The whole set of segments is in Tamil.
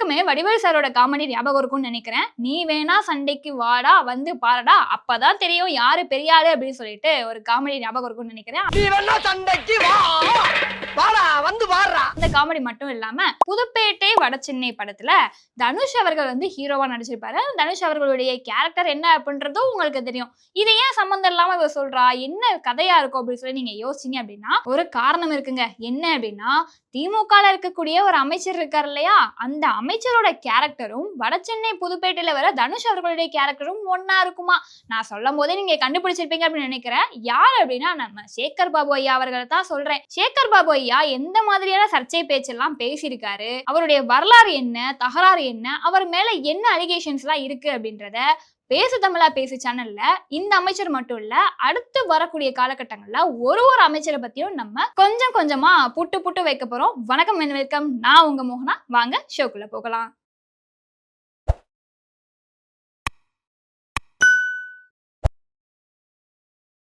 எல்லாருக்குமே வடிவேல் சாரோட காமெடி ஞாபகம் இருக்கும்னு நினைக்கிறேன். நீ வேணா சண்டைக்கு வாடா வந்து பாருடா அப்பதான் தெரியும் யாரு பெரிய ஆளு அப்படின்னு சொல்லிட்டு ஒரு காமெடி ஞாபகம் இருக்கும்னு நினைக்கிறேன். நீ வேணா சண்டைக்கு வாடா வந்து பாருடா. அந்த காமெடி மட்டும் இல்லாம புதுப்பேட்டை வடசென்னை படத்துல தனுஷ் அவர்கள் வந்து ஹீரோவா நடிச்சிருப்பாரு. தனுஷ் அவர்களுடைய கேரக்டர் என்ன அப்படின்றதும் உங்களுக்கு தெரியும். இது ஏன் சம்பந்தம் இல்லாம இவ சொல்றா, என்ன கதையா இருக்கும் அப்படின்னு சொல்லி நீங்க யோசிச்சீங்க அப்படின்னா ஒரு காரணம் இருக்குங்க. என்ன அப்படின்னா திமுகல இருக்கக்கூடிய ஒரு அமைச்சர் இருக்காரு இல்லையா, அந்த அமைச்சரோட கேரக்டரும் வடசென்னை புதுப்பேட்டையில வர தனுஷ் அவர்களுடைய கேரக்டரும் ஒன்னா இருக்குமா. நான் சொல்லும் போதே நீங்க கண்டுபிடிச்சிருப்பீங்க அப்படின்னு நினைக்கிறேன். யார் அப்படின்னா நம்ம சேகர் பாபு ஐயா அவர்களை தான் சொல்றேன். சேகர் பாபு ஐயா எந்த மாதிரியான சர்ச்சை பேச்செல்லாம் பேசியிருக்காரு, அவருடைய வரலாறு என்ன, தகராறு என்ன, அவர் மேல என்ன அலிகேஷன்ஸ் எல்லாம் இருக்கு அப்படின்றத பேசு தமிழா பேசு சேனல்ல இந்த அமைச்சர் மட்டும் இல்ல, அடுத்து வரக்கூடிய காலகட்டங்கள்ல ஒரு அமைச்சரை பத்தியும் நம்ம கொஞ்சம் கொஞ்சமா புட்டு வைக்க போறோம். வணக்கம், வெல்கம். நான் உங்க மோகனா. வாங்க ஷோக்குள்ள போகலாம்.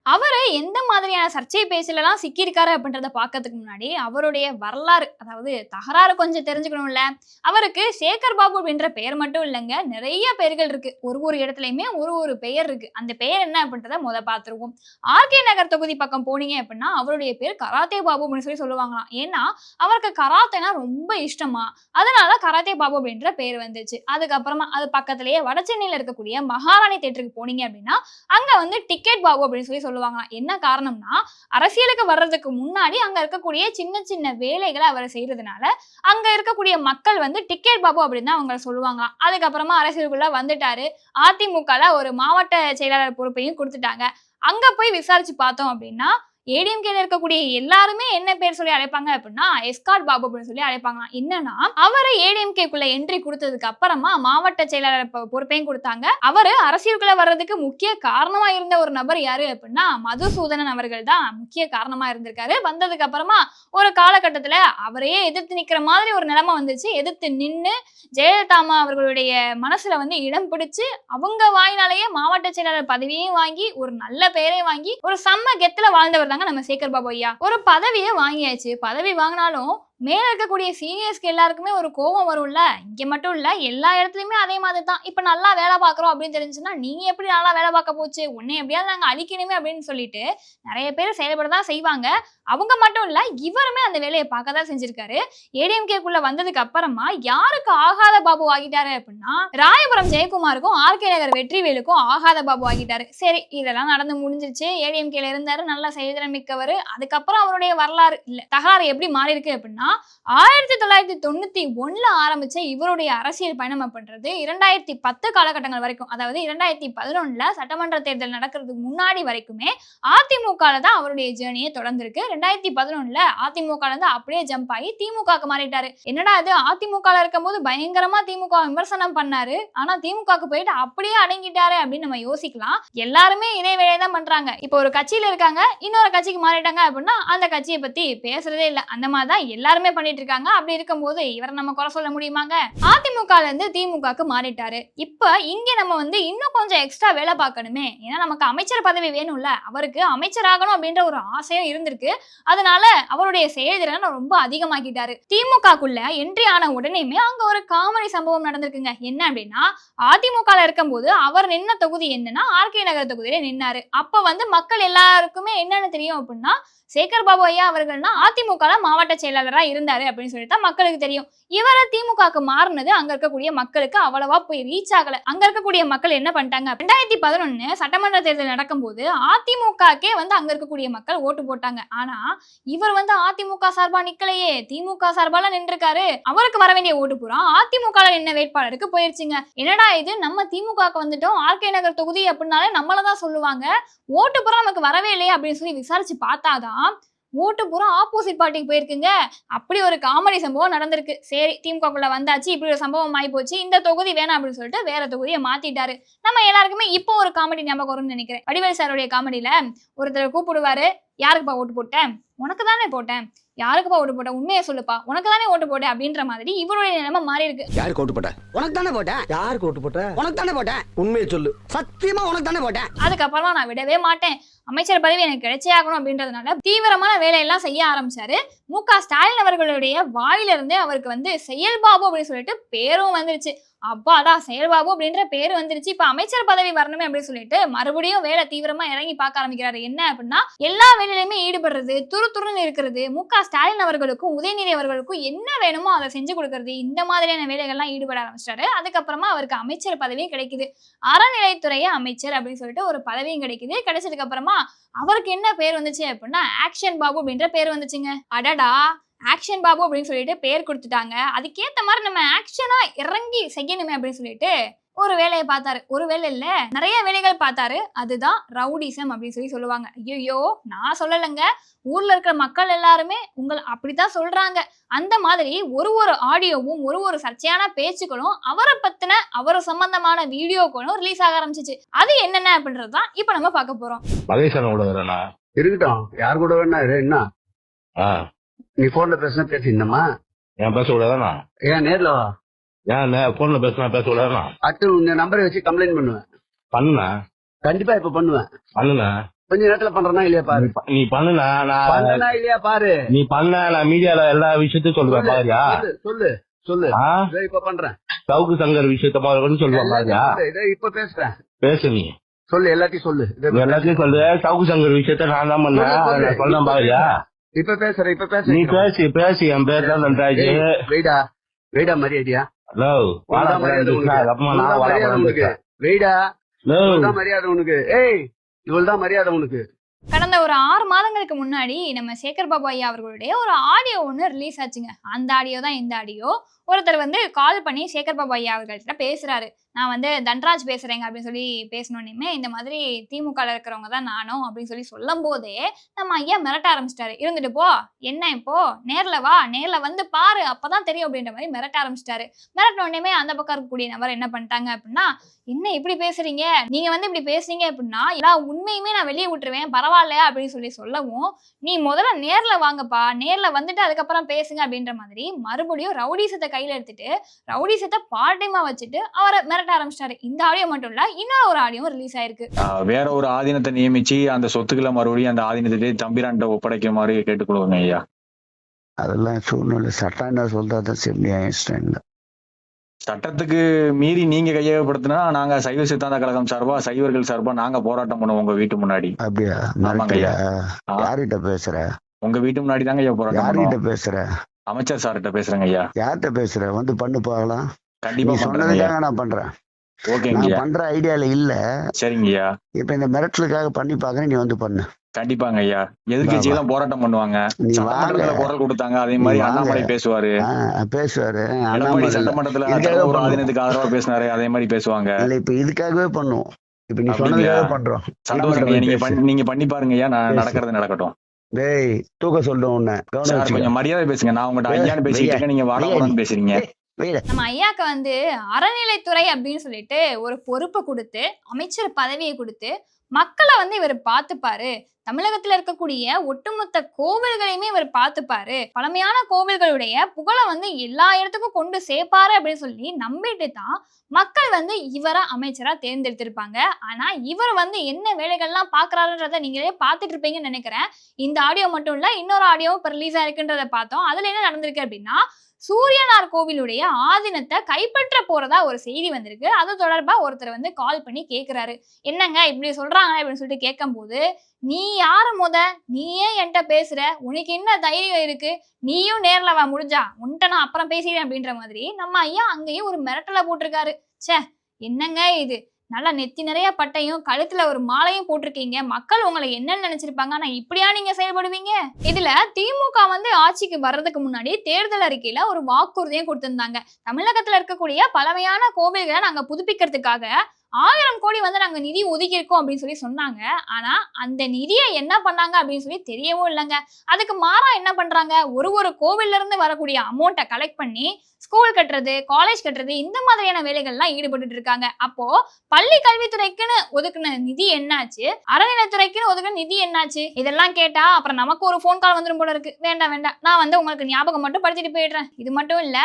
அவரு எந்த மாதிரியான சர்ச்சை பேசலாம் சிக்கியிருக்காரு அப்படின்றத பார்க்கறதுக்கு முன்னாடி அவருடைய வரலாறு, அதாவது தகராறு கொஞ்சம் தெரிஞ்சுக்கணும்ல. அவருக்கு சேகர் பாபு அப்படின்ற பெயர் மட்டும் இல்லைங்க, நிறைய பெயர்கள் இருக்கு. ஒரு இடத்துலயுமே ஒரு பெயர் இருக்கு. அந்த பெயர் என்ன அப்படின்றத பார்த்துருவோம். ஆர்கே நகர் தொகுதி பக்கம் போனீங்க அப்படின்னா அவருடைய பேர் கராத்தே பாபு அப்படின்னு சொல்லி சொல்லுவாங்களாம். ஏன்னா அவருக்கு கராத்தேனா ரொம்ப இஷ்டமா, அதனால கராத்தே பாபு அப்படின்ற பெயர் வந்துச்சு. அதுக்கப்புறமா அது பக்கத்திலேயே வடசென்னையில இருக்கக்கூடிய மகாராணி தேட்டருக்கு போனீங்க அப்படின்னா அங்க வந்து டிக்கெட் பாபு அப்படின்னு சொல்லி சொல்லுவாங்க. என்ன காரணம்னா அரசியலுக்கு வர்றதுக்கு முன்னாடி அங்க இருக்கக்கூடிய சின்ன சின்ன வேலைகளை அவர் செய்யறதுனால அங்க இருக்கக்கூடிய மக்கள் வந்து டிக்கெட் பாபு அப்படின்னு தான் அவங்க சொல்லுவாங்க. அதுக்கப்புறமா அரசியலுக்குள்ள வந்துட்டாரு. அதிமுகல ஒரு மாவட்ட செயலாளர் பொறுப்பையும் கொடுத்துட்டாங்க. அங்க போய் விசாரிச்சு பார்த்தோம் அப்படின்னா ஏடிஎம்கேல இருக்கக்கூடிய எல்லாருமே என்ன பேர் சொல்லி அழைப்பாங்க அப்படின்னா எஸ்கார்ட் பாபு அப்படின்னு சொல்லி அழைப்பாங்க. என்னன்னா அவரு ஏடிஎம்கேக்குள்ள என்ட்ரி கொடுத்ததுக்கு அப்புறமா மாவட்ட செயலாளர் பொறுப்பையும் கொடுத்தாங்க. அவரு அரசியலுக்குள்ள வர்றதுக்கு முக்கிய காரணமா இருந்த ஒரு நபர் யாரு அப்படின்னா மதுசூதனன் அவர்கள் தான் முக்கிய காரணமா இருந்திருக்காரு. வந்ததுக்கு அப்புறமா ஒரு காலகட்டத்துல அவரையே எதிர்த்து நிக்கிற மாதிரி ஒரு நிலைமை வந்துச்சு. எதிர்த்து நின்று ஜெயலலிதா அவர்களுடைய மனசுல வந்து இடம் பிடிச்சு அவங்க வாயினாலேயே மாவட்ட செயலாளர் பதவியையும் வாங்கி ஒரு நல்ல பெயரை வாங்கி ஒரு செம்ம கெத்துல வாழ்ந்தவர் நம்ம சேகர் பாபு ஐயா. ஒரு பதவியை வாங்கியாச்சு. பதவி வாங்கினாலும் மேல இருக்கக்கூடிய சீனியர்ஸ்க்கு எல்லாருக்குமே ஒரு கோபம் வரும்ல. இங்க மட்டும் இல்ல, எல்லா இடத்துலயுமே அதே மாதிரி தான். இப்ப நல்லா வேலை பார்க்கறோம் அப்படின்னு தெரிஞ்சுன்னா நீங்க எப்படி நல்லா வேலை பார்க்க போச்சு, உன்னை எப்படியாவது நாங்க அழிக்கணுமே அப்படின்னு சொல்லிட்டு நிறைய பேர் செயல்படதான் செய்வாங்க. அவங்க மட்டும் இல்ல, இவருமே அந்த வேலையை பார்க்கதான் செஞ்சிருக்காரு. ஏடிஎம்கேக்குள்ள வந்ததுக்கு அப்புறமா யாருக்கு ஆகாத பாபு ஆகிட்டாரு அப்படின்னா ராயபுரம் ஜெயக்குமாருக்கும் ஆர்கே நகர் வெற்றிவேலுக்கும் ஆகாத பாபு ஆகிட்டாரு. சரி, இதெல்லாம் நடந்து முடிஞ்சிருச்சு. ஏடிஎம்கேல இருந்தாரு, நல்லா செயல்திறன் மிக்கவர். அதுக்கப்புறம் அவருடைய வரலாறு இல்ல தகராறு எப்படி மாறி இருக்கு அப்படின்னா 1991 ஆரம்பிச்ச இவருடைய அரசியல் பயணம் அப்படின்றது 2010 காலகட்டங்கள் வரைக்கும், அதாவது 2011 சட்டமன்ற தேர்தல் நடக்கிறதுக்கு முன்னாடி வரைக்குமே அதிமுகல தான் அவருடைய ஜேர்னியை தொடர்ந்திருக்கு. 2011 அதிமுக இருந்து அப்படியே ஜம்ப் ஆகி திமுகக்கு மாறிட்டாரு. என்னடா இது, அதிமுகல இருக்கும் போது பயங்கரமா திமுக விமர்சனம் பண்ணாரு, ஆனா திமுகக்கு போயிட்டு அப்படியே அடங்கிட்டாரு அப்படின்னு நம்ம யோசிக்கலாம். எல்லாருமே இதே வேலையை தான் பண்றாங்க. இப்போ ஒரு கட்சியில இருக்காங்க, இன்னொரு கட்சிக்கு மாறிட்டாங்க அப்படின்னா அந்த கட்சியை பத்தி பேசுறதே இல்லை. அந்த மாதிரிதான் எல்லாருமே பண்ணிட்டு இருக்காங்க. அப்படி இருக்கும்போது இவரை நம்ம குறை சொல்ல முடியுமாங்க? அதிமுகல இருந்து திமுகக்கு மாறிட்டாரு. இப்ப இங்க நம்ம வந்து இன்னும் கொஞ்சம் எக்ஸ்ட்ரா வேலை பார்க்கணுமே, ஏன்னா நமக்கு அமைச்சர் பதவி வேணும்ல. அவருக்கு அமைச்சராகணும் அப்படின்ற ஒரு ஆசையும் இருந்திருக்கு. அதனால அவருடைய செயல்திறனை ரொம்ப அதிகமாக்கிட்டாரு. திமுகக்குள்ள என்ட்ரி ஆன உடனேயுமே அங்க ஒரு காமெடி சம்பவம் நடந்திருக்குங்க. என்ன அப்படின்னா அதிமுகல இருக்கும் போது அவர் நின்ன தொகுதி என்னன்னா ஆர்கே நகர் தொகுதியில நின்னாரு. அப்ப வந்து மக்கள் எல்லாருக்குமே என்னன்னு தெரியும் அப்படின்னா சேகர் பாபு ஐயா அவர்கள்னா அதிமுக மாவட்ட செயலாளரா இருந்தாரு அப்படின்னு சொல்லிட்டு மக்களுக்கு தெரியும். இவரை திமுகக்கு மாறினது அங்க இருக்கக்கூடிய மக்களுக்கு அவ்வளவா போய் ரீச் ஆகல. அங்க இருக்கக்கூடிய மக்கள் என்ன பண்ணிட்டாங்க, 2011 சட்டமன்ற தேர்தல் நடக்கும் போது அதிமுகக்கே வந்து அங்க இருக்கக்கூடிய மக்கள் ஓட்டு போட்டாங்க. ஆனா இவர் வந்து அதிமுக சார்பா நிக்கலையே, திமுக சார்பால நின்றுருக்காரு. அவருக்கு வர வேண்டிய ஓட்டு பூரா அதிமுக நின்ன வேட்பாளருக்கு போயிருச்சுங்க. என்னடா இது, நம்ம திமுகக்கு வந்துட்டோம், ஆர்கே நகர் தொகுதி அப்படின்னாலே நம்மளதான் சொல்லுவாங்க, ஓட்டு பூரா நமக்கு வரவே இல்லையா அப்படின்னு சொல்லி விசாரிச்சு பார்த்தாதான் ஓட்டு பூரா ஆப்போசிட் பார்ட்டிக்கு போயிருக்குங்க. அப்படி ஒரு காமெடி சம்பவம் நடந்திருக்கு. சரி, திமுகக்குள்ள வந்தாச்சு, இப்படி ஒரு சம்பவம் ஆகி போச்சு, இந்த தொகுதி வேணாம் அப்படின்னு சொல்லிட்டு வேற தொகுதியை மாத்திட்டாரு. நம்ம எல்லாருக்குமே இப்போ ஒரு காமெடி ஞாபகம் வரும்னு நினைக்கிறேன். வடிவேல் சாருடைய காமெடியில ஒருத்தர் கூப்பிடுவாரு, யாருக்குப்பா ஓட்டு போட்டேன், உனக்கு தானே போட்டேன், யாருக்குப்பா ஓட்டு போட்ட, உண்மையை சொல்லுப்பா, உனக்கு தானே ஓட்டு போட்டேன் அப்படின்ற மாதிரி இவருடைய நிலைமை மாறி இருக்கு. யாருக்கு ஓட்டு போட்ட? உனக்கு தானே போட்டேன். யாருக்கு ஓட்டு போட்ட? உனக்கு தானே போட்டேன். உண்மையை சொல்லு, சத்தியமா உனக்கு தானே போட்டேன். அதுக்கப்புறமா நான் விடவே மாட்டேன், அமைச்சர் பதவி எனக்கு கிடைச்சே ஆகணும் அப்படின்றதுனால தீவிரமான வேலையெல்லாம் செய்ய ஆரம்பிச்சாரு. மு.க. ஸ்டாலின் அவர்களுடைய வாயிலிருந்து அவருக்கு வந்து செயல்பாபு அப்படின்னு சொல்லிட்டு பேரும் வந்துருச்சு. அப்பாடா, செயல்பாபு அப்படின்ற பேரு வந்துருச்சு. இப்ப அமைச்சர் பதவி வரணுமே அப்படின்னு சொல்லிட்டு மறுபடியும் வேலை தீவிரமா இறங்கி பார்க்க ஆரம்பிக்கிறாரு. என்ன அப்படின்னா, எல்லா வேலையிலுமே ஈடுபடுறது, துருதுருன்னு இருக்கிறது, மு.க. ஸ்டாலின் அவர்களுக்கும் உதயநிதி அவர்களுக்கும் என்ன வேணுமோ அதை செஞ்சு கொடுக்கறது, இந்த மாதிரியான வேலைகள்லாம் ஈடுபட ஆரம்பிச்சிட்டாரு. அதுக்கப்புறமா அவருக்கு அமைச்சர் பதவியும் கிடைக்குது. அறநிலைத்துறை அமைச்சர் அப்படின்னு சொல்லிட்டு ஒரு பதவியும் கிடைக்குது. கிடைச்சதுக்கு அப்புறமா அவருக்கு என்ன பேர் வந்துச்சு அப்படின்னா, ஆக்ஷன் பாபு அப்படின்ற பேர் வந்துச்சுங்க. அடடா, ஆக்ஷன் பாபு அப்படின்னு சொல்லிட்டு பேர் கொடுத்துட்டாங்க. அதுக்கேத்த மாதிரி நம்ம ஆக்ஷனா இறங்கி செய்யணுமே அப்படின்னு சொல்லிட்டு ஒரு வேலையை பார்த்தாரு. ஒரு வேலை இல்ல, நிறைய வேலைகள் பார்த்தாரு. அதுதான் ரவுடிசம் அப்படின்னு சொல்லுவாங்க. ஐயோ, நான் சொல்லலைங்க, ஊர்ல இருக்கிற மக்கள் எல்லாருமே உங்களை அப்படித்தான் சொல்றாங்க. அந்த மாதிரி ஒரு ஆடியோவும் ஒரு சர்ச்சையான பேச்சுக்களும் அவரை பத்தின அவர் சம்பந்தமான வீடியோக்களும் ரிலீஸ் ஆக ஆரம்பிச்சிச்சு. அது என்னென்ன அப்படின்றதுதான் இப்ப நம்ம பார்க்க போறோம். இருக்கட்டும், யார் கூட வேணா என்ன நீ போன்ல பேசினா பேசினமா ஏன் பேச கூடாதானா? ஏன் நேர்ல வா. ஏன் போன்ல பேசினா பேச கூடாதானா? அடுத்து உங்க நம்பரை வச்சு கம்ப்ளைண்ட் பண்ணுவேன். பண்ணுன கண்டிப்பா இப்ப பண்ணுவேன். பண்ணுன கொஞ்ச நேரத்துல பண்றேன்னா இல்லையா பாரு. நீ பண்ணுன பண்ணனா இல்லையா பாரு. நீ பண்ண, நான் மீடியால எல்லா விஷயத்தையும் சொல்லுவேன் பாரியா. சொல்லு இப்ப பண்றேன். சவுக்கு சங்கர் விஷயத்த மாதிரி சொல்லுவேன் பாரியா. இப்ப பேசுறேன். பேசு, நீ சொல்லு, எல்லாத்தையும் சொல்லு. எல்லாத்தையும் சொல்லு. சவுக்கு சங்கர் விஷயத்த நான் தான் பண்ணேன், சொல்றேன் பாரியா. இப்ப பேசுறேன். நீ பேசி என் பேர் தான் நன்றாஜ். வெயிடா மரியாதையா. மரியாதை உனக்கு. ஏய், இவள்தான் மரியாதை உனக்கு. கடந்த ஒரு 6 மாதங்களுக்கு முன்னாடி நம்ம சேகர் பாபு ஐயா அவர்களுடைய ஒரு ஆடியோ ஒன்று ரிலீஸ் ஆச்சுங்க. அந்த ஆடியோ தான் இந்த ஆடியோ. ஒருத்தர் வந்து கால் பண்ணி சேகர் பாபு ஐயா அவர்கள்ட்ட பேசுறாரு. நான் வந்து தன்ராஜ் பேசுறேங்க அப்படின்னு சொல்லி பேசணுன்னே, இந்த மாதிரி திமுக இருக்கிறவங்க தான் நானும் அப்படின்னு சொல்லும் போதே நம்ம ஐயா மிரட்ட ஆரம்பிச்சிட்டாரு. இருந்துட்டு போ, என்ன இப்போ நேர்ல வா, நேர்ல வந்து பாரு, அப்பதான் தெரியும் அப்படின்ற மாதிரி மிரட்ட ஆரம்பிச்சிட்டாரு. மிரட்டினோடனே அந்த பக்கம் இருக்கக்கூடிய நபர் என்ன பண்ணிட்டாங்க அப்படின்னா, என்ன இப்படி பேசுறீங்க, நீங்க வந்து இப்படி பேசுறீங்க அப்படின்னா எல்லா உண்மையுமே நான் வெளியே விட்டுருவேன், பரவாயில்லையா அப்படின்னு சொல்லவும், நீ முதல்ல நேர்ல வாங்கப்பா, நேர்ல வந்துட்டு அதுக்கப்புறம் பேசுங்க அப்படின்ற மாதிரி மறுபடியும் ரவுடிசத்தை கையில எடுத்துட்டு ரவுடிசத்தை பார்ட் டைமா வச்சுட்டு அவரை மிரட்ட ஆரம்பிச்சிட்டாரு. இந்த ஆடியோ மட்டும் இல்ல, இன்னொரு ஒரு ஆடியோ ரிலீஸ் ஆயிருக்கு. வேற ஒரு ஆதீனத்தை நியமிச்சு அந்த சொத்துக்களை மறுபடியும் அந்த ஆதீனத்திலே தம்பிரான்ட்ட ஒப்படைக்குமாறு கேட்டுக்கொள்வோங்க ஐயா. அதெல்லாம் சூழ்நிலை சட்டம் என்ன சொல்றதான் சரி. சட்டத்துக்கு மீறி நீங்க கையகப்படுத்தினா நாங்க சைவ சித்தாந்த கழகம் சார்பா, சைவர்கள் சார்பா நாங்க போராட்டம் பண்ணுவோம் உங்க வீட்டு முன்னாடி. அப்படியா? ஆமாங்க ஐயா. யார்கிட்ட பேசுற? உங்க வீட்டு முன்னாடி தாங்க ஐயா போராட்டம். யார்கிட்ட பேசுற? அமைச்சர் சார்கிட்ட பேசுறேங்க ஐயா. யார்கிட்ட பேசுற? வந்து பண்ணு பார்க்கலாம். கண்டிப்பா சொன்னதுக்காக நான் பண்றேன். ஓகேங்க, பண்ற ஐடியால இல்ல. சரிங்க ஐயா. இப்ப இந்த மிரட்டலுக்காக பண்ணி பாக்குறேன், நீ வந்து பண்ணு. கண்டிப்பாங்க ஐயா. எதிர்கட்சி எல்லாம் போராட்டம் பண்ணுவாங்க, சட்டமன்றத்துல குரல் கொடுத்தாங்க, அதே மாதிரி அண்ணாமலை பேசுவாரு. எடப்பாடி சட்டமன்றத்துல ஒரு ஆதீனத்துக்கு ஆதரவா பேசினாரு, அதே மாதிரி பேசுவாங்க. இல்ல இப்ப இதுக்காகவே பண்ணுவோம். இப்ப நீ சொன்னதுக்காக பண்றோம். சந்தோஷம், நீங்க பண்ணி பாருங்க ஐயா. நான் நடக்கிறது நடக்கட்டும். டேய், தூக்க சொல்றேன் உன்னை. கொஞ்சம் மரியாதை பேசுங்க. நான் உங்கள்கிட்ட ஐயான்னு பேசிட்டு இருக்கேன், நீங்க வாடகைன்னு பேசுறீங்க. நம்ம ஐயாக்கு வந்து அறநிலைத்துறை அப்படின்னு சொல்லிட்டு ஒரு பொறுப்பை கொடுத்து, அமைச்சர் பதவியை கொடுத்து, மக்களை வந்து இவர் பார்த்துப்பாரு. தமிழகத்துல இருக்கக்கூடிய ஒட்டுமொத்த கோவில்களையுமே இவர் பார்த்துப்பாரு. பழமையான கோவில்களுடைய புகழை வந்து எல்லா இடத்துக்கும் கொண்டு சேர்ப்பாரு அப்படின்னு சொல்லி நம்பிட்டு தான் மக்கள் வந்து இவரை அமைச்சரா தேர்ந்தெடுத்திருப்பாங்க. ஆனா இவர் வந்து என்ன வேலைகள்லாம் பாக்குறாருன்றத நீங்களே பார்த்துட்டு இருப்பீங்கன்னு நினைக்கிறேன். இந்த ஆடியோ மட்டும் இல்ல, இன்னொரு ஆடியோவும் இப்ப ரிலீஸ் ஆயிருக்குன்றத பார்த்தோம். அதுல என்ன நடந்திருக்கு அப்படின்னா, சூரியனார் கோவிலுடைய ஆதீனத்தை கைப்பற்ற போறதா ஒரு செய்தி வந்திருக்கு. அது தொடர்பா ஒருத்தர் வந்து கால் பண்ணி கேட்கிறாரு. என்னங்க இப்படி சொல்றாங்க அப்படின்னு சொல்லிட்டு கேட்கும் போது, நீ யாரு நீ ஏன் என்கிட்ட பேசுற, உனக்கு என்ன தைரியம் இருக்கு, நீயும் நேர்ல வா, முடிஞ்சா உன்கிட்ட நான் அப்புறம் பேசுறேன் அப்படின்ற மாதிரி நம்ம ஐயா அங்கேயே ஒரு மிரட்டலை போட்டிருக்காரு. ச்சே, என்னங்க இது, நல்லா நெத்தி நிறைய பட்டையும் கழுத்துல ஒரு மாலையும் போட்டிருக்கீங்க, மக்கள் உங்களை என்னன்னு நினைச்சிருப்பாங்க, ஆனா இப்படியா நீங்க செயல்படுவீங்க? இதுல திமுக வந்து ஆட்சிக்கு வர்றதுக்கு முன்னாடி தேர்தல் அறிக்கையில ஒரு வாக்குறுதியும் கொடுத்திருந்தாங்க. தமிழகத்துல இருக்கக்கூடிய பழமையான கோவில்களை நாங்க புதுப்பிக்கிறதுக்காக 1000 கோடி வந்து நாங்க நிதி ஒதுக்கி இருக்கோம் அப்படின்னு சொல்லி சொன்னாங்க. ஆனா அந்த நிதியை என்ன பண்ணாங்க அப்படின்னு சொல்லி தெரியவும் இல்லைங்க. அதுக்கு மாறா என்ன பண்றாங்க, ஒரு கோவில்ல இருந்து வரக்கூடிய அமௌண்ட்டை கலெக்ட் பண்ணி ஸ்கூல் கட்டுறது, காலேஜ் கட்டுறது, இந்த மாதிரியான வேலைகள்லாம் ஈடுபட்டு இருக்காங்க. அப்போ பள்ளி கல்வித்துறைக்குன்னு ஒதுக்குன நிதி என்னாச்சு, அறநிலைத்துறைக்குன்னு ஒதுக்குன நிதி என்னாச்சு? இதெல்லாம் கேட்டா அப்புறம் நமக்கு ஒரு போன் கால் வந்துடும் போல இருக்கு. வேண்டாம் நான் வந்து உங்களுக்கு ஞாபகம் மட்டும் படுத்திட்டு போயிடுறேன். இது மட்டும் இல்ல,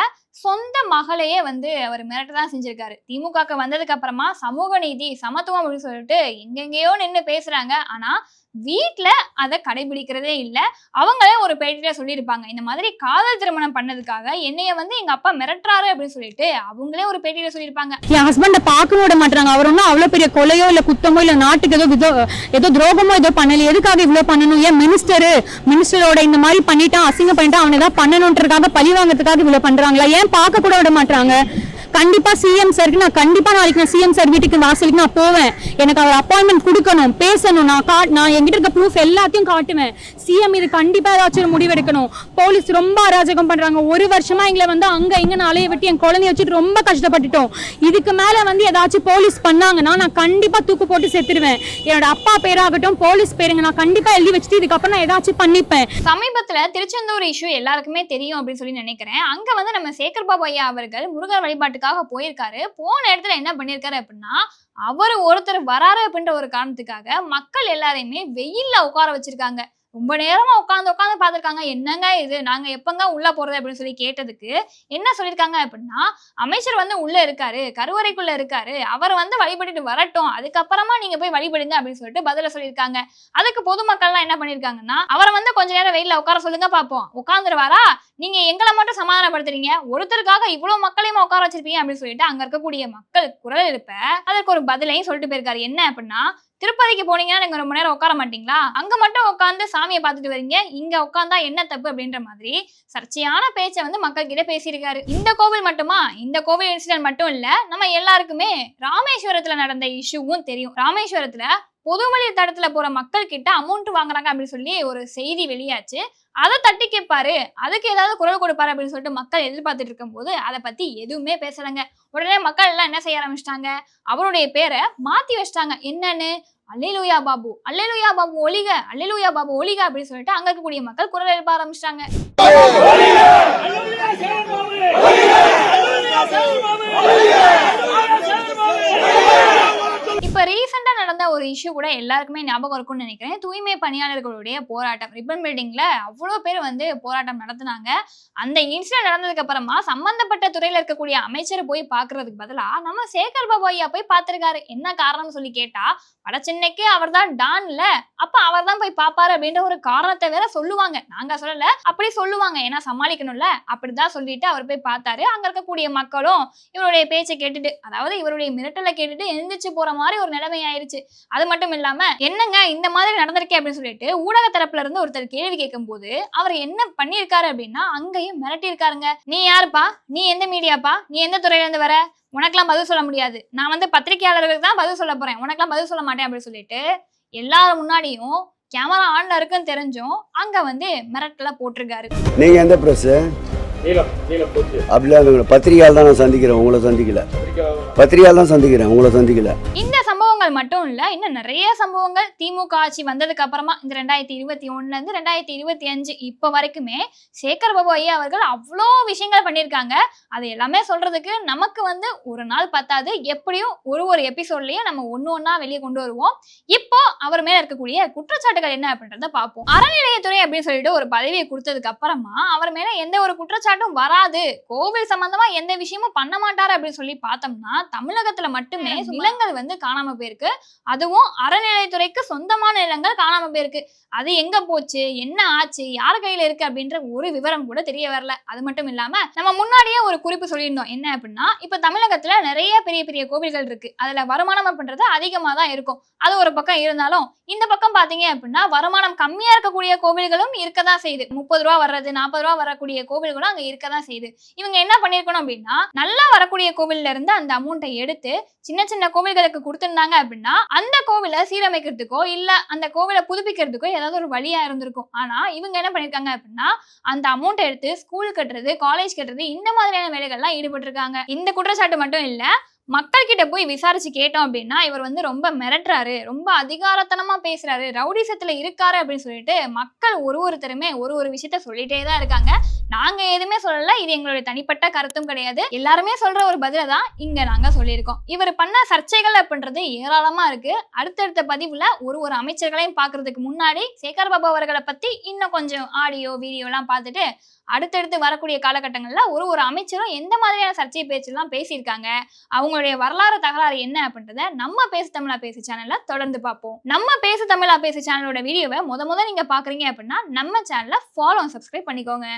சொந்த மகளையே வந்து அவர் மிரட்டதான் செஞ்சிருக்காரு. திமுகக்கு வந்ததுக்கு அப்புறமா சமூக நீதி, சமத்துவம் அப்படின்னு சொல்லிட்டு எங்கெங்கேயோ நின்று பேசுறாங்க. ஆனா வீட்டுல அதை கடைபிடிக்கிறதே இல்ல. அவங்களே ஒரு பேட்டியில சொல்லியிருப்பாங்க, இந்த மாதிரி காதல் திருமணம் பண்ணதுக்காக என்னைய வந்து எங்க அப்பா மிரட்டுறாரு அப்படின்னு சொல்லிட்டு அவங்களே ஒரு பேட்டியில சொல்லியிருப்பாங்க. என் ஹஸ்பண்ட பார்க்க விட மாட்டாங்க. அவர் ஒன்னும் அவ்வளவு பெரிய கொலையோ இல்ல குத்தமோ இல்ல நாட்டுக்கு ஏதோ துரோகமோ ஏதோ பண்ணல. எதுக்காக இவ்வளவு பண்ணணும்? ஏன் மினிஸ்டரோட இந்த மாதிரி பண்ணிட்டான், அசிங்கம் பண்ணிட்டான், அவனை ஏதாவது பண்ணணுன்றதுக்காக பழி வாங்கறதுக்காக இவ்வளவு பண்றாங்களா? ஏன் பார்க்க கூட விட மாட்டாங்க? கண்டிப்பா சிஎம் சாருக்கு நாளைக்கு நான் சிஎம் சார் வீட்டுக்கு வாசலுக்கு நான் போவேன். எனக்கு அவர் அப்பாயின்மெண்ட் கொடுக்கணும், பேசணும். நான் என்கிட்ட இருக்க ப்ரூஃப் எல்லாத்தையும் காட்டுவேன். சிஎம் இது கண்டிப்பா ஏதாச்சும் ஒரு முடிவு எடுக்கணும். போலீஸ் ரொம்ப அராஜகம் பண்றாங்க. 1 வருஷமா எங்களை வந்து அங்க இங்க அலைய விட்டு என் குழந்தைய வச்சுட்டு ரொம்ப கஷ்டப்பட்டுட்டோம். இதுக்கு மேல வந்து ஏதாச்சும் போலீஸ் பண்ணாங்கன்னா நான் கண்டிப்பா தூக்கு போட்டு செத்துருவேன். என்னோட அப்பா பேராகட்டும், போலீஸ் பேருங்க நான் கண்டிப்பா எழுதி வச்சுட்டு இதுக்கப்புறம் நான் ஏதாச்சும் பண்ணிப்பேன். சமீபத்துல திருச்செந்தூர் இஷ்யூ எல்லாருக்குமே தெரியும் அப்படின்னு சொல்லி நினைக்கிறேன். அங்க வந்து நம்ம சேகர் பாபு ஐயா அவர்கள் முருகர் வழிபாட்டுக்காக போயிருக்காரு. போன இடத்துல என்ன பண்ணிருக்காரு அப்படின்னா, அவர் ஒருத்தர் வராரு அப்படின்ற ஒரு காரணத்துக்காக மக்கள் எல்லாரையுமே வெயில்ல உட்கார வச்சிருக்காங்க. ரொம்ப நேரமா உட்காந்து பார்த்திருக்காங்க. என்னங்க இது, நாங்க எப்பங்க உள்ள போறது அப்படின்னு சொல்லி கேட்டதுக்கு என்ன சொல்லியிருக்காங்க அப்படின்னா, அமைச்சர் வந்து உள்ள இருக்காரு, கருவறைக்குள்ள இருக்காரு, அவர் வந்து வழிபட்டுட்டு வரட்டும், அதுக்கப்புறமா நீங்க போய் வழிபடுங்க அப்படின்னு சொல்லிட்டு பதில சொல்லியிருக்காங்க. அதுக்கு பொதுமக்கள்லாம் என்ன பண்ணிருக்காங்கன்னா, அவரை வந்து கொஞ்ச நேரம் வெயில்ல உட்கார சொல்லுங்க பாப்போம், உட்காந்துருவாரா, நீங்க எங்களை மட்டும் சமாதானப்படுத்துறீங்க, ஒருத்தருக்காக இவ்வளவு மக்களையுமா உட்கார வச்சிருப்பீங்க அப்படின்னு சொல்லிட்டு அங்க இருக்கக்கூடிய மக்கள் குரல் எழுப்ப அதற்கு ஒரு பதிலையும் சொல்லிட்டு போயிருக்காரு. என்ன அப்படின்னா, திருப்பதிக்கு போனீங்கன்னா நீங்க ரொம்ப நேரம் உட்கார மாட்டீங்களா, அங்க மட்டும் உட்காந்து சாமியை பார்த்துட்டு வரீங்க, இங்க உட்காந்தா என்ன தப்பு அப்படின்ற மாதிரி சர்ச்சையான பேச்சை வந்து மக்கள் கிட்ட பேசியிருக்காரு. இந்த கோவில் மட்டுமா, இந்த கோவில் இன்சிடென்ட் மட்டும் இல்ல, நம்ம எல்லாருக்குமே ராமேஸ்வரத்துல நடந்த இஷ்யூவும் தெரியும். ராமேஸ்வரத்துல பொதுவழி தடத்துல போற மக்கள் கிட்ட அமௌண்ட் வாங்குறாங்க அப்படின்னு சொல்லி ஒரு செய்தி வெளியாச்சு. அதை தட்டி கேட்பாரு, அதுக்கு ஏதாவது குரல் கொடுப்பாரு அப்படின்னு சொல்லிட்டு மக்கள் எதிர்பார்த்துட்டு இருக்கும் போது அதை பத்தி எதுவுமே பேசலங்க. உடனே மக்கள் எல்லாம் என்ன செய்ய ஆரம்பிச்சிட்டாங்க, அவருடைய பேரை மாத்தி வச்சிட்டாங்க. என்னன்னு, அல்லேலூயா பாபு, அல்லேலூயா பாபு ஒளிக, அல்லேலூயா பாபு ஒளிக அப்படின்னு சொல்லிட்டு அங்க இருக்கக்கூடிய மக்கள் குரல் எழுப்ப ஆரம்பிச்சிட்டாங்க. இப்ப ரீசெண்டா நடந்த ஒரு இஷ்யூ கூட எல்லாருக்குமே ஞாபகம் இருக்கும்னு நினைக்கிறேன். தூய்மை பணியாளர்களுடைய போராட்டம், ரிப்பன் பில்டிங்ல அவ்வளவு பேர் வந்து போராட்டம் நடத்தினாங்க. அந்த இன்சிடென்ட் நடந்ததுக்கு அப்புறமா சம்பந்தப்பட்ட துறையில இருக்கக்கூடிய அமைச்சர் போய் பாக்குறதுக்கு பதிலா நம்ம சேகர் பாபு ஐயா போய் பார்த்திருக்காரு. என்ன காரணம் சொல்லி கேட்டா, வட சென்னைக்கு அவர் தான் டான்ல, அப்ப அவர் தான் போய் பாப்பாரு அப்படின்ற ஒரு காரணத்தை வேற சொல்லுவாங்க. நாங்க சொல்லல, அப்படி சொல்லுவாங்க, ஏன்னா சமாளிக்கணும்ல, அப்படிதான் சொல்லிட்டு அவர் போய் பார்த்தாரு. அங்க இருக்கக்கூடிய மக்களும் இவருடைய பேச்சை கேட்டுட்டு, அதாவது இவருடைய மிரட்டலை கேட்டுட்டு எந்திரிச்சு போற மாதிரி ஒரு நிலைமை ஆயிருச்சு. அது மட்டும் இல்லாம, என்னங்க இந்த மாதிரி நடந்திருக்கே அப்படின்னு சொல்லிட்டு ஊடக தரப்புல இருந்து ஒருத்தர் கேள்வி கேட்கும் போது அவர் என்ன பண்ணிருக்காரு அப்படின்னா, அங்கேயும் மிரட்டி இருக்காருங்க. நீ யாருப்பா, நீ எந்த மீடியாப்பா, நீ எந்த துறையில இருந்து வர, உனக்கெல்லாம் பதில் சொல்ல முடியாது, நான் வந்து பத்திரிகையாளர்களுக்கு தான் பதில் சொல்ல போறேன், உனக்கெல்லாம் பதில் சொல்ல மாட்டேன் அப்படின்னு சொல்லிட்டு எல்லாரும் முன்னாடியும் கேமரா ஆன்ல இருக்குன்னு தெரிஞ்சும் அங்க வந்து மிரட்டல போட்டிருக்காரு. நீங்க எந்த பிரஸ்? அப்படிலாம் பத்திரிகையால் தான் நான் சந்திக்கிறேன், உங்களை சந்திக்கல. பத்திரிகையால் தான் சந்திக்கிறேன், உங்களை சந்திக்கல. இந்த சம்பவங்கள் மட்டும் இல்ல, இன்னும் நிறைய சம்பவங்கள் திமுக ஆட்சி வந்ததுக்கு அப்புறமா இந்த 2021 இருந்து 2025 இப்ப வரைக்குமே சேகர் பாபு ஐயா அவர்கள் அவ்வளோ விஷயங்கள் பண்ணியிருக்காங்க. அது எல்லாமே சொல்றதுக்கு நமக்கு வந்து ஒரு நாள் பத்தாது. எப்படியும் ஒரு எபிசோட்லயும் நம்ம ஒண்ணா வெளியே கொண்டு வருவோம். இப்போ அவர் மேல இருக்கக்கூடிய குற்றச்சாட்டுகள் என்ன அப்படின்றத பார்ப்போம். அறநிலையத்துறை அப்படின்னு சொல்லிட்டு ஒரு பதவியை கொடுத்ததுக்கு அப்புறமா அவர் மேல எந்த ஒரு குற்றச்சாட்டும் வராது, கோவில் சம்பந்தமா எந்த விஷயமும் பண்ண மாட்டாரு அப்படின்னு சொல்லி பார்த்தோம்னா, தமிழகத்துல மட்டுமே நிலங்கள் வந்து காணாம போயிருக்கு. அதுவும் அறநிலையத்துறைக்கு சொந்தமான நிலங்கள் காணாம போயிருக்கு. அது எங்க போச்சு, என்ன ஆச்சு, யார் கையில இருக்கு அப்படின்ற ஒரு விவரம் கூட தெரிய வரல. அது மட்டும் இல்லாம நம்ம முன்னாடியே ஒரு குறிப்பு சொல்லியிருந்தோம். என்ன அப்படின்னா, இப்ப தமிழகத்துல நிறைய பெரிய பெரிய கோவில்கள் இருக்கு, அதுல வருமானம் அப்படின்றது அதிகமா தான் இருக்கும். அது ஒரு பக்கம் இருந்தாலும் இந்த பக்கம் பாத்தீங்க அப்படின்னா வருமானம் கம்மியா இருக்கக்கூடிய கோவில்களும் இருக்கதான் செய்யுது. 30 ரூபா வர்றது, 40 ரூபா வரக்கூடிய கோவில்களும் அங்க இருக்கதான் செய்யுது. இவங்க என்ன பண்ணிருக்கணும் அப்படின்னா, நல்லா வரக்கூடிய கோவில்ல இருந்து அந்த அமௌண்ட்டை எடுத்து சின்ன சின்ன கோவில்களுக்கு கொடுத்திருந்தாங்க அப்படின்னா அந்த கோவிலை சீரமைக்கிறதுக்கோ இல்ல அந்த கோவிலை புதுப்பிக்கிறதுக்கோ ஏதாவது ஒரு வழியா இருந்திருக்கும். ஆனா இவங்க என்ன பண்ணிருக்காங்க அப்படின்னா, அந்த அமௌண்ட்டை எடுத்து ஸ்கூல் கட்டுறது, காலேஜ் கட்டுறது, இந்த மாதிரியான வேலைகள்லாம் ஈடுபட்டு இருக்காங்க. இந்த குற்றச்சாட்டு மட்டும் இல்ல, மக்கள் கிட்ட போய் விசாரிச்சு கேட்டோம் அப்படின்னா இவர் வந்து ரொம்ப மிரட்டுறாரு, ரொம்ப அதிகாரத்தனமா பேசுறாரு, ரவுடிசத்துல இருக்காரு அப்படின்னு சொல்லிட்டு மக்கள் ஒருத்தருமே ஒரு விஷயத்த சொல்லிட்டே தான் இருக்காங்க. நாங்க எதுவுமே சொல்லல, இது எங்களுடைய தனிப்பட்ட கருத்தும் கிடையாது. எல்லாருமே சொல்ற ஒரு பதில தான் இங்க நாங்க சொல்லியிருக்கோம். இவர் பண்ண சர்ச்சைகள் அப்படின்றது ஏராளமா இருக்கு. அடுத்தடுத்த பதிவுல ஒரு அமைச்சர்களையும் பாக்குறதுக்கு முன்னாடி சேகர் பாபு அவர்களை பத்தி இன்னும் கொஞ்சம் ஆடியோ வீடியோ எல்லாம் பார்த்துட்டு அடுத்தடுத்து வரக்கூடிய காலகட்டங்கள்ல ஒரு அமைச்சரும் எந்த மாதிரியான சர்ச்சை பேச்செல்லாம் பேசியிருக்காங்க, அவங்களுடைய வரலாறு தகராறு என்ன அப்படின்றத நம்ம பேசு தமிழா பேசு சேனல்ல தொடர்ந்து பார்ப்போம். நம்ம பேசு தமிழா பேசு சேனலோட வீடியோவை முத நீங்க பாக்குறீங்க அப்படின்னா நம்ம சேனலை ஃபாலோ சப்ஸ்கிரைப் பண்ணிக்கோங்க.